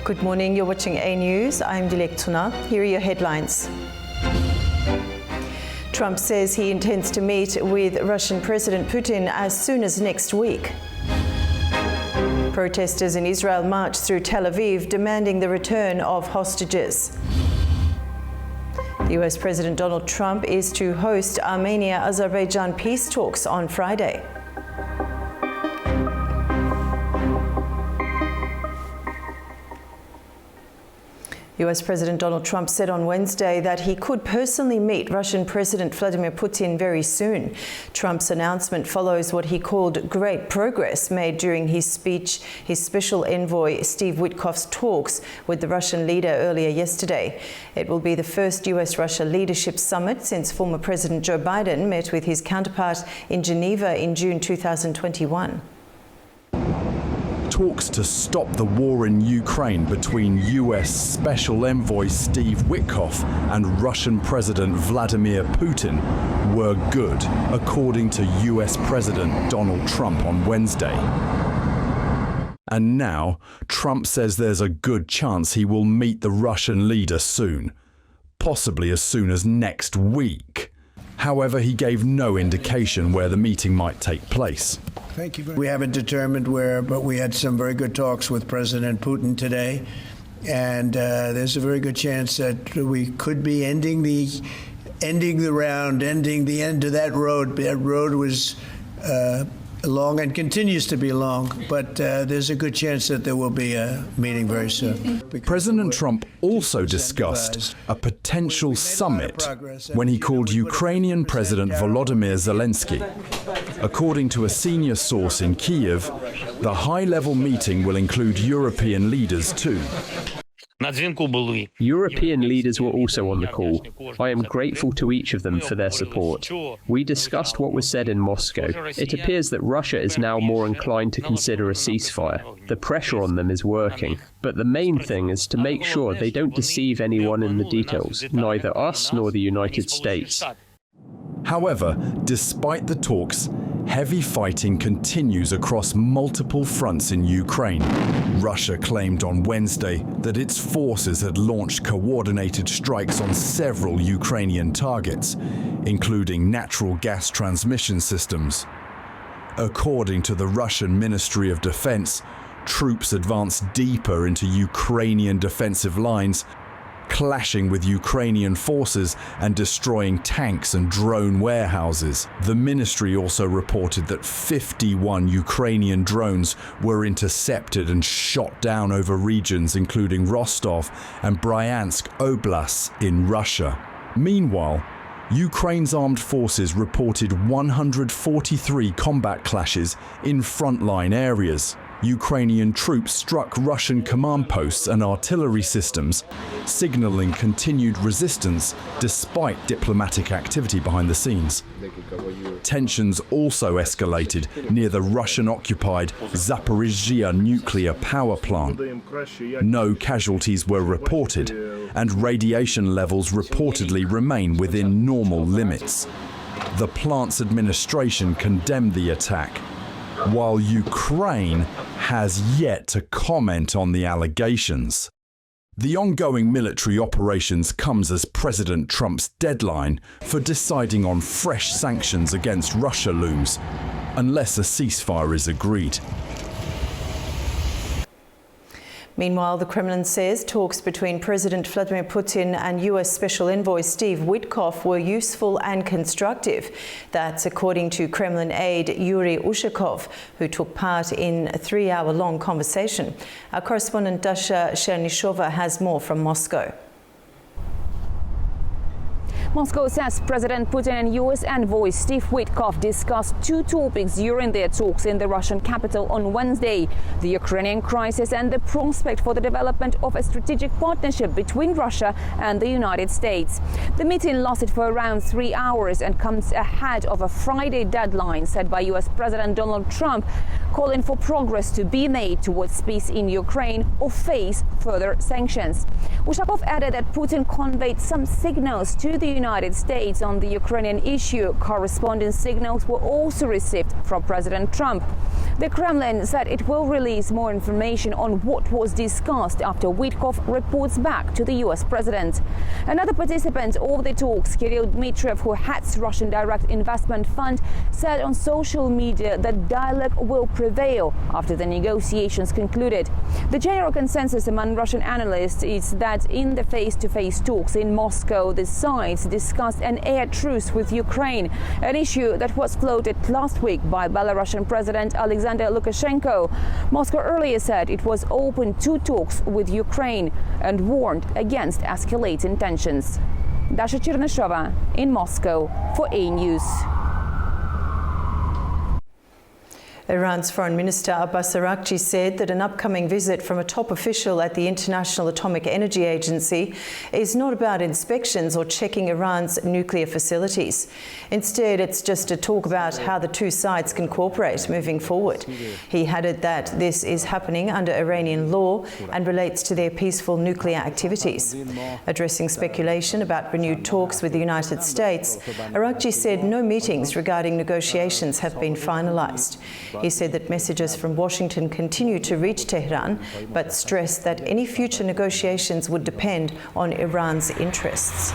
Good morning, you're watching A News. I'm Dilek Tuna. Here are your headlines. Trump says he intends to meet with Russian President Putin as soon as next week. Protesters in Israel marched through Tel Aviv demanding the return of hostages. The US President Donald Trump is to host Armenia Azerbaijan peace talks on Friday. US President Donald Trump said on Wednesday that he could personally meet Russian President Vladimir Putin very soon. Trump's announcement follows what he called great progress made during his speech, his special envoy Steve Witkoff's talks with the Russian leader earlier yesterday. It will be the first US-Russia leadership summit since former President Joe Biden met with his counterpart in Geneva in June 2021. Talks to stop the war in Ukraine between US Special Envoy Steve Witkoff and Russian President Vladimir Putin were good, according to US President Donald Trump on Wednesday. And now, Trump says there's a good chance he will meet the Russian leader soon, possibly as soon as next week. However, he gave no indication where the meeting might take place. Thank you. We haven't determined where, but we had some very good talks with President Putin today, and there's a very good chance that we could be ending the end of that road. That road was long and continues to be long, but there's a good chance that there will be a meeting very soon. President Trump also discussed a potential summit when he called Ukrainian President Volodymyr Zelensky. According to a senior source in Kyiv, the high-level meeting will include European leaders too. European leaders were also on the call. I am grateful to each of them for their support. We discussed what was said in Moscow. It appears that Russia is now more inclined to consider a ceasefire. The pressure on them is working. But the main thing is to make sure they don't deceive anyone in the details, neither us nor the United States. However, despite the talks, heavy fighting continues across multiple fronts in Ukraine. Russia claimed on Wednesday that its forces had launched coordinated strikes on several Ukrainian targets, including natural gas transmission systems. According to the Russian Ministry of Defense, troops advanced deeper into Ukrainian defensive lines, clashing with Ukrainian forces and destroying tanks and drone warehouses. The ministry also reported that 51 Ukrainian drones were intercepted and shot down over regions including Rostov and Bryansk Oblasts in Russia. Meanwhile, Ukraine's armed forces reported 143 combat clashes in frontline areas. Ukrainian troops struck Russian command posts and artillery systems, signaling continued resistance despite diplomatic activity behind the scenes. Tensions also escalated near the Russian-occupied Zaporizhzhia nuclear power plant. No casualties were reported, and radiation levels reportedly remain within normal limits. The plant's administration condemned the attack, while Ukraine has yet to comment on the allegations. The ongoing military operations comes as President Trump's deadline for deciding on fresh sanctions against Russia looms, unless a ceasefire is agreed. Meanwhile, the Kremlin says talks between President Vladimir Putin and US Special Envoy Steve Witkoff were useful and constructive. That's according to Kremlin aide Yuri Ushakov, who took part in a 3-hour-long conversation. Our correspondent Dasha Chernishova has more from Moscow. Moscow says President Putin and US envoy Steve Witkoff discussed two topics during their talks in the Russian capital on Wednesday: the Ukrainian crisis and the prospect for the development of a strategic partnership between Russia and the United States. The meeting lasted for around 3 hours and comes ahead of a Friday deadline set by US President Donald Trump, calling for progress to be made towards peace in Ukraine or face further sanctions. Ushakov added that Putin conveyed some signals to the United States on the Ukrainian issue. Corresponding signals were also received from President Trump. The Kremlin said it will release more information on what was discussed after Witkoff reports back to the US president. Another participant of the talks, Kirill Dmitriev, who heads Russian Direct Investment Fund, said on social media that dialogue will prevail after the negotiations concluded. The general consensus among Russian analysts is that in the face-to-face talks in Moscow, the sides discussed an air truce with Ukraine, an issue that was floated last week by Belarusian President Alexander Lukashenko. Moscow earlier said it was open to talks with Ukraine and warned against escalating tensions. Dasha Cherneshova in Moscow for A News. Iran's Foreign Minister Abbas Araghchi said that an upcoming visit from a top official at the International Atomic Energy Agency is not about inspections or checking Iran's nuclear facilities. Instead, it's just a talk about how the two sides can cooperate moving forward. He added that this is happening under Iranian law and relates to their peaceful nuclear activities. Addressing speculation about renewed talks with the United States, Araghchi said no meetings regarding negotiations have been finalized. He said that messages from Washington continue to reach Tehran, but stressed that any future negotiations would depend on Iran's interests.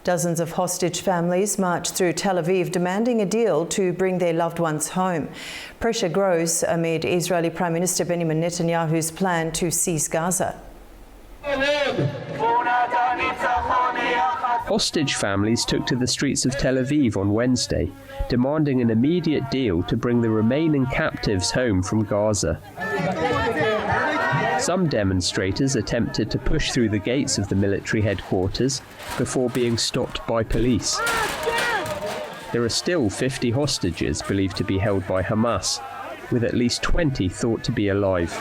Dozens of hostage families marched through Tel Aviv demanding a deal to bring their loved ones home. Pressure grows amid Israeli Prime Minister Benjamin Netanyahu's plan to seize Gaza. Hostage families took to the streets of Tel Aviv on Wednesday, demanding an immediate deal to bring the remaining captives home from Gaza. Some demonstrators attempted to push through the gates of the military headquarters before being stopped by police. There are still 50 hostages believed to be held by Hamas, with at least 20 thought to be alive.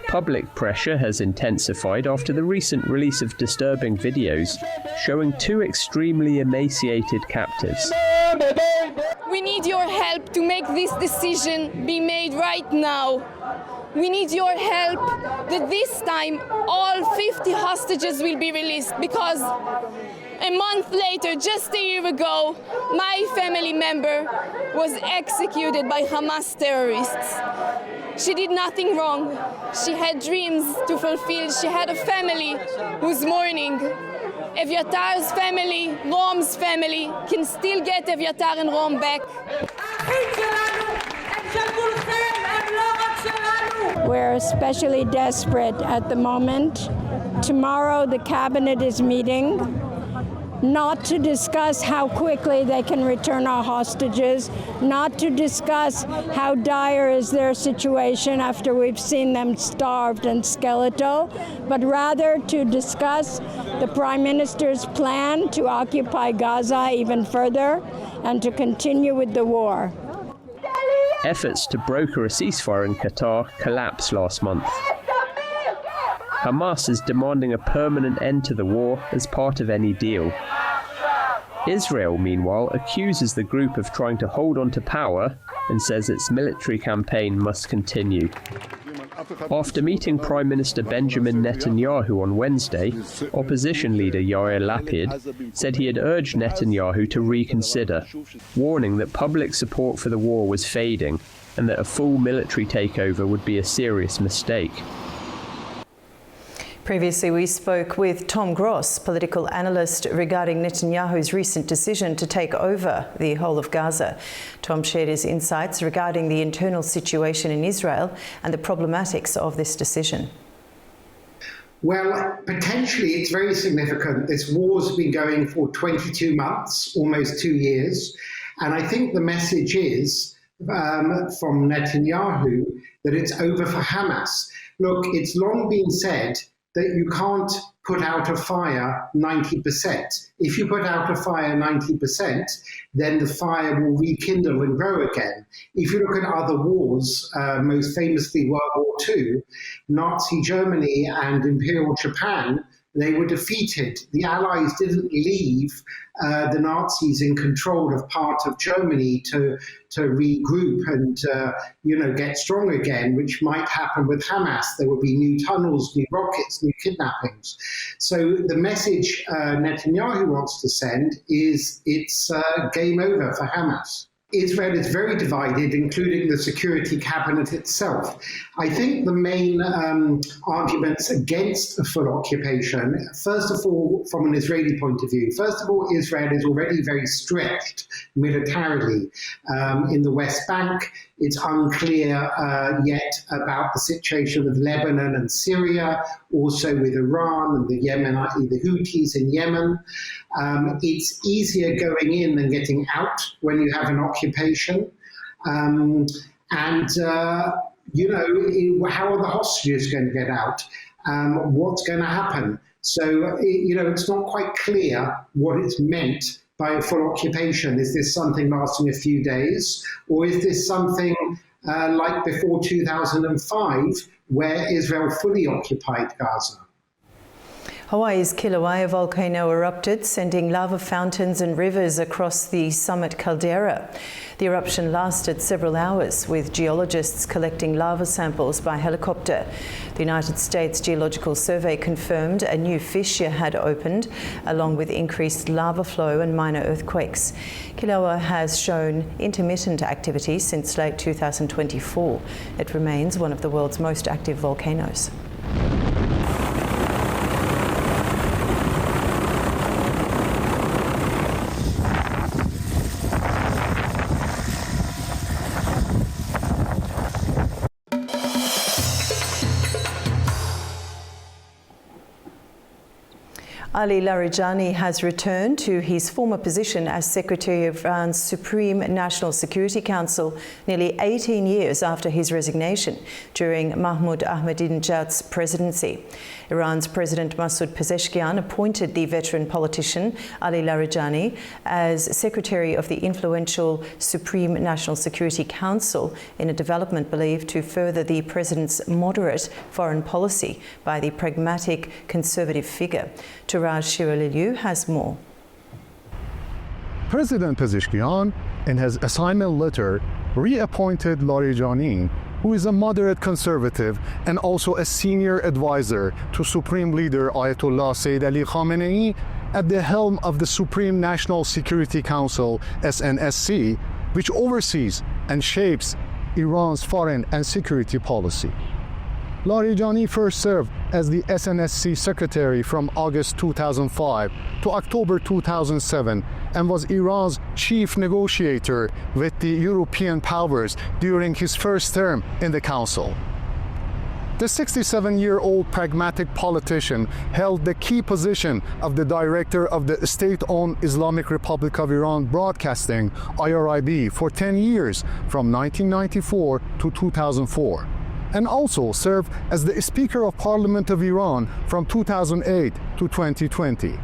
Public pressure has intensified after the recent release of disturbing videos showing two extremely emaciated captives. We need your help to make this decision be made right now. We need your help that this time all 50 hostages will be released, because a month later, just a year ago, my family member was executed by Hamas terrorists. She did nothing wrong. She had dreams to fulfill. She had a family who's mourning. Eviatar's family, Rom's family, can still get Eviatar and Rom back. We're especially desperate at the moment. Tomorrow the cabinet is meeting, not to discuss how quickly they can return our hostages, not to discuss how dire is their situation after we've seen them starved and skeletal, but rather to discuss the Prime Minister's plan to occupy Gaza even further and to continue with the war. Efforts to broker a ceasefire in Qatar collapsed last month. Hamas is demanding a permanent end to the war as part of any deal. Israel, meanwhile, accuses the group of trying to hold on to power and says its military campaign must continue. After meeting Prime Minister Benjamin Netanyahu on Wednesday, opposition leader Yair Lapid said he had urged Netanyahu to reconsider, warning that public support for the war was fading and that a full military takeover would be a serious mistake. Previously, we spoke with Tom Gross, political analyst, regarding Netanyahu's recent decision to take over the whole of Gaza. Tom shared his insights regarding the internal situation in Israel and the problematics of this decision. Well, potentially it's very significant. This war's been going for 22 months, almost 2 years. And I think the message is from Netanyahu that it's over for Hamas. Look, it's long been said that you can't put out a fire 90%. If you put out a fire 90%, then the fire will rekindle and grow again. If you look at other wars, most famously World War II, Nazi Germany and Imperial Japan they were defeated. The Allies didn't leave the Nazis in control of part of Germany to regroup and get strong again, which might happen with Hamas. There would be new tunnels, new rockets, new kidnappings. So the message Netanyahu wants to send is it's game over for Hamas. Israel is very divided, including the security cabinet itself. I think the main arguments against a full occupation, first of all, from an Israeli point of view, first of all, Israel is already very stretched militarily in the West Bank. It's unclear yet about the situation with Lebanon and Syria, also with Iran and the Houthis in Yemen. It's easier going in than getting out when you have an occupation. How are the hostages going to get out? What's going to happen? So, it's not quite clear what it's meant by a full occupation. Is this something lasting a few days? Or is this something like before 2005, where Israel fully occupied Gaza? Hawaii's Kilauea volcano erupted, sending lava fountains and rivers across the summit caldera. The eruption lasted several hours, with geologists collecting lava samples by helicopter. The United States Geological Survey confirmed a new fissure had opened, along with increased lava flow and minor earthquakes. Kilauea has shown intermittent activity since late 2024. It remains one of the world's most active volcanoes. Ali Larijani has returned to his former position as Secretary of Iran's Supreme National Security Council nearly 18 years after his resignation during Mahmoud Ahmadinejad's presidency. Iran's President Masoud Pezeshkian appointed the veteran politician Ali Larijani as Secretary of the influential Supreme National Security Council in a development believed to further the president's moderate foreign policy by the pragmatic conservative figure. Turaj Shiraliliu has more. President Pezeshkian, in his assignment letter, reappointed Larijani, who is a moderate conservative and also a senior advisor to Supreme Leader Ayatollah Sayyid Ali Khamenei, at the helm of the Supreme National Security Council, SNSC, which oversees and shapes Iran's foreign and security policy. Larijani first served as the SNSC Secretary from August 2005 to October 2007 and was Iran's chief negotiator with the European powers during his first term in the Council. The 67-year-old pragmatic politician held the key position of the director of the state-owned Islamic Republic of Iran Broadcasting, IRIB, for 10 years from 1994 to 2004. And also served as the Speaker of Parliament of Iran from 2008 to 2020.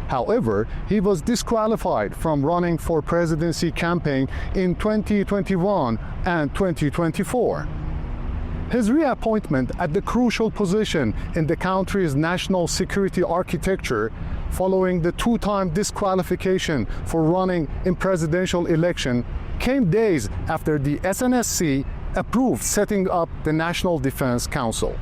However, he was disqualified from running for presidency campaign in 2021 and 2024. His reappointment at the crucial position in the country's national security architecture, following the two-time disqualification for running in presidential election, came days after the SNSC approved setting up the National Defense Council.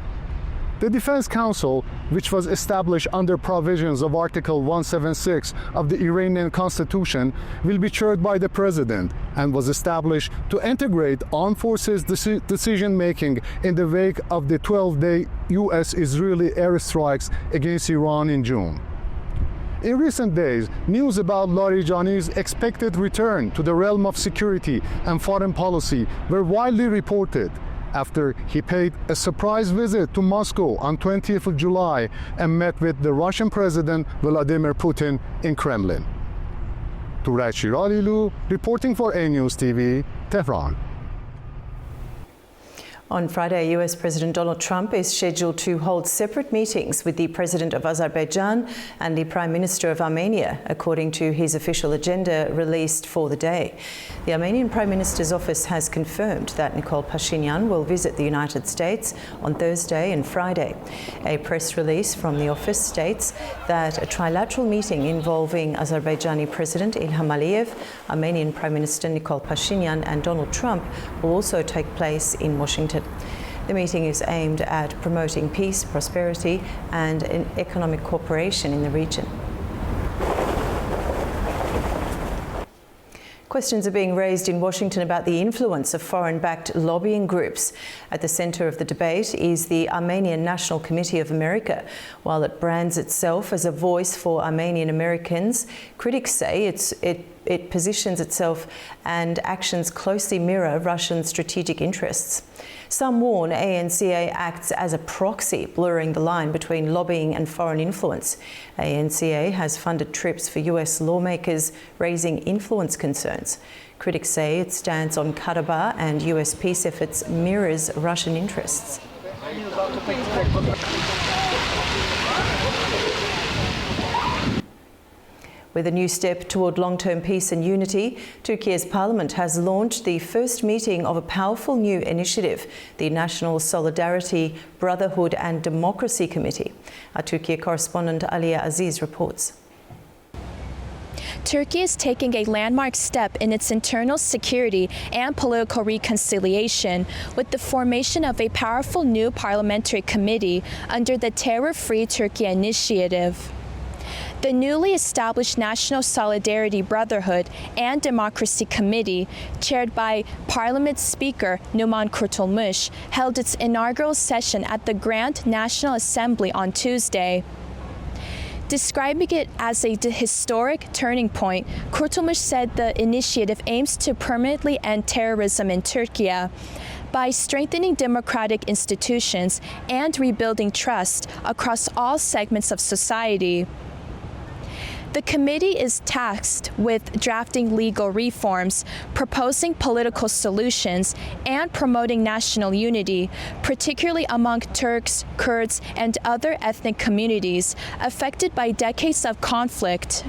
The Defense Council, which was established under provisions of Article 176 of the Iranian Constitution, will be chaired by the President and was established to integrate armed forces decision-making in the wake of the 12-day U.S.-Israeli airstrikes against Iran in June. In recent days, news about Larijani's expected return to the realm of security and foreign policy were widely reported after he paid a surprise visit to Moscow on 20th of July and met with the Russian President Vladimir Putin in Kremlin. Turaj Shiraliliu, reporting for A News TV, Tehran. On Friday, US President Donald Trump is scheduled to hold separate meetings with the President of Azerbaijan and the Prime Minister of Armenia, according to his official agenda released for the day. The Armenian Prime Minister's office has confirmed that Nikol Pashinyan will visit the United States on Thursday and Friday. A press release from the office states that a trilateral meeting involving Azerbaijani President Ilham Aliyev, Armenian Prime Minister Nikol Pashinyan and Donald Trump will also take place in Washington. The meeting is aimed at promoting peace, prosperity and economic cooperation in the region. Questions are being raised in Washington about the influence of foreign-backed lobbying groups. At the centre of the debate is the Armenian National Committee of America. While it brands itself as a voice for Armenian Americans, critics say it positions itself and actions closely mirror Russian strategic interests. Some warn ANCA acts as a proxy, blurring the line between lobbying and foreign influence. ANCA has funded trips for US lawmakers, raising influence concerns. Critics say its stance on Karabakh and US peace efforts mirrors Russian interests. With a new step toward long-term peace and unity, Turkey's parliament has launched the first meeting of a powerful new initiative, the National Solidarity, Brotherhood and Democracy Committee. Our Turkey correspondent Armenia Aziz reports. Turkey is taking a landmark step in its internal security and political reconciliation with the formation of a powerful new parliamentary committee under the Terror-Free Turkey initiative. The newly established National Solidarity, Brotherhood and Democracy Committee, chaired by Parliament Speaker Numan Kurtulmuş, held its inaugural session at the Grand National Assembly on Tuesday. Describing it as a historic turning point, Kurtulmuş said the initiative aims to permanently end terrorism in Turkey by strengthening democratic institutions and rebuilding trust across all segments of society. The committee is tasked with drafting legal reforms, proposing political solutions, and promoting national unity, particularly among Turks, Kurds, and other ethnic communities affected by decades of conflict.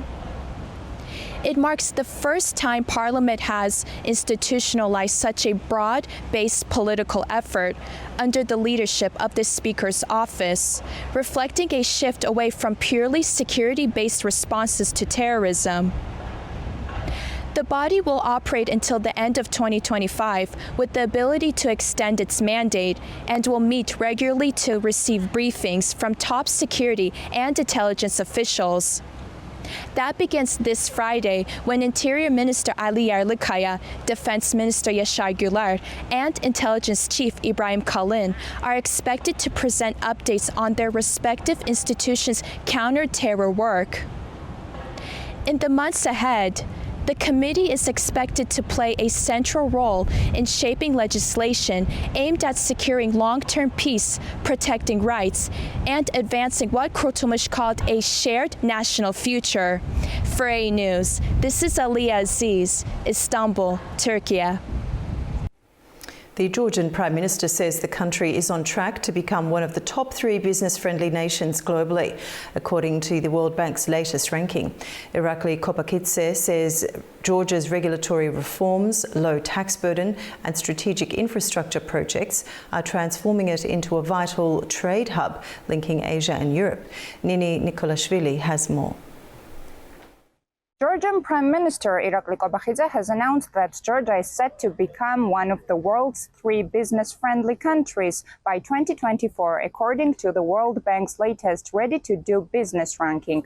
It marks the first time Parliament has institutionalized such a broad-based political effort under the leadership of the Speaker's office, reflecting a shift away from purely security-based responses to terrorism. The body will operate until the end of 2025 with the ability to extend its mandate and will meet regularly to receive briefings from top security and intelligence officials. That begins this Friday when Interior Minister Ali Yerlikaya, Defense Minister Yaşar Güler, and Intelligence Chief Ibrahim Kalin are expected to present updates on their respective institutions' counter-terror work. In the months ahead, the committee is expected to play a central role in shaping legislation aimed at securing long-term peace, protecting rights, and advancing what Kurtulmuş called a shared national future. For A News, this is Armenia Aziz, Istanbul, Turkey. The Georgian Prime Minister says the country is on track to become one of the top 3 business-friendly nations globally, according to the World Bank's latest ranking. Irakli Kopakidze says Georgia's regulatory reforms, low tax burden and strategic infrastructure projects are transforming it into a vital trade hub linking Asia and Europe. Nini Nikolashvili has more. Georgian Prime Minister Irakli Kopakidze has announced that Georgia is set to become one of the world's 3 business-friendly countries by 2024, according to the World Bank's latest Ready-to-Do Business ranking.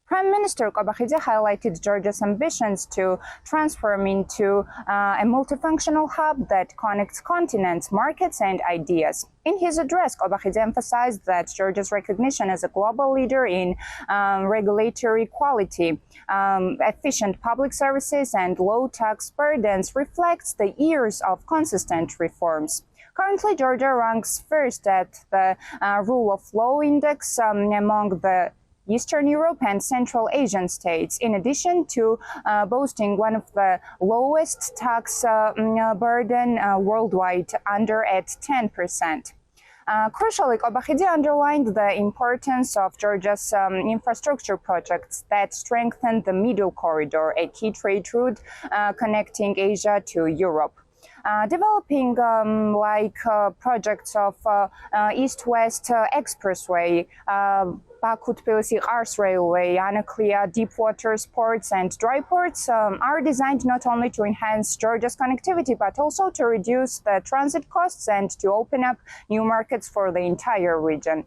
Prime Minister Kopakidze highlighted Georgia's ambitions to transform into a multifunctional hub that connects continents, markets, and ideas. In his address, Kopakidze emphasized that Georgia's recognition as a global leader in regulatory quality, efficient public services, and low tax burdens reflects the years of consistent reforms. Currently, Georgia ranks first at the Rule of Law Index among the Eastern Europe and Central Asian states, in addition to boasting one of the lowest tax burden worldwide, under at 10%. Crucially, Kobakhidi underlined the importance of Georgia's infrastructure projects that strengthen the Middle Corridor, a key trade route connecting Asia to Europe. Developing projects of East-West Expressway, Baku-Tbilisi-Kars Railway, Anaklia deep water ports and dry ports are designed not only to enhance Georgia's connectivity, but also to reduce the transit costs and to open up new markets for the entire region.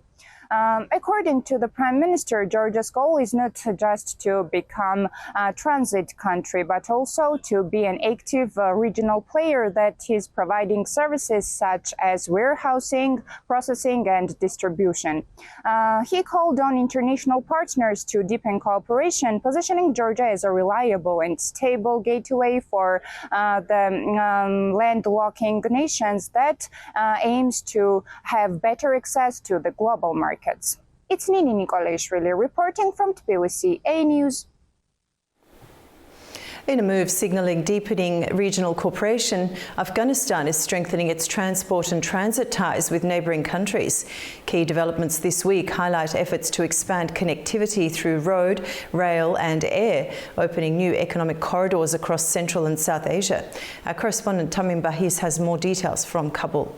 According to the Prime Minister, Georgia's goal is not just to become a transit country, but also to be an active regional player that is providing services such as warehousing, processing, and distribution. He called on international partners to deepen cooperation, positioning Georgia as a reliable and stable gateway for the landlocking nations that aims to have better access to the global market. It's Nini Nikolaishvili reporting from Tbilisi, A News. In a move signalling deepening regional cooperation, Afghanistan is strengthening its transport and transit ties with neighbouring countries. Key developments this week highlight efforts to expand connectivity through road, rail and air, opening new economic corridors across Central and South Asia. Our correspondent Tamim Bahis has more details from Kabul.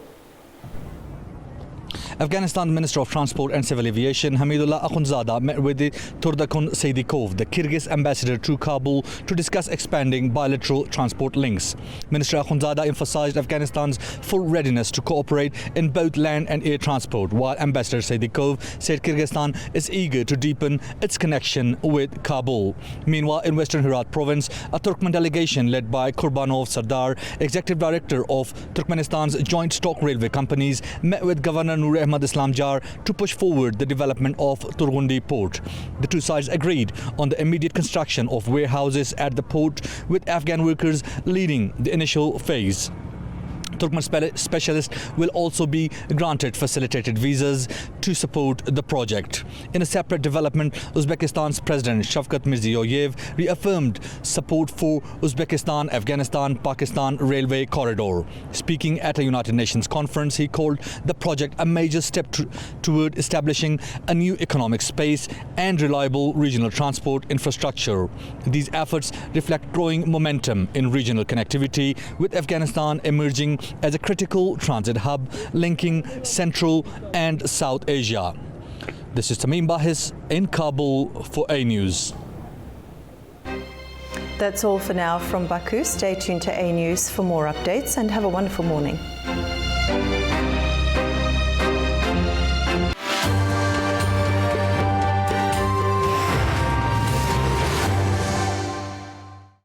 Afghanistan Minister of Transport and Civil Aviation Hamidullah Akhundzada met with Turdakun Seydikov, the Kyrgyz ambassador to Kabul, to discuss expanding bilateral transport links. Minister Akhundzada emphasized Afghanistan's full readiness to cooperate in both land and air transport, while Ambassador Seydikov said Kyrgyzstan is eager to deepen its connection with Kabul. Meanwhile, in Western Herat province, a Turkmen delegation led by Kurbanov Sardar, executive director of Turkmenistan's joint stock railway companies, met with Governor Nur Ahmad Islamjar to push forward the development of Turgundi port. The two sides agreed on the immediate construction of warehouses at the port, with Afghan workers leading the initial phase. Turkmen specialists will also be granted facilitated visas to support the project. In a separate development, Uzbekistan's President Shavkat Mirziyoyev reaffirmed support for Uzbekistan-Afghanistan-Pakistan railway corridor. Speaking at a United Nations conference, he called the project a major step toward establishing a new economic space and reliable regional transport infrastructure. These efforts reflect growing momentum in regional connectivity, with Afghanistan emerging as a critical transit hub linking Central and South Asia. This is Tamim Bahis in Kabul for A News. That's all for now from Baku. Stay tuned to A News for more updates and have a wonderful morning.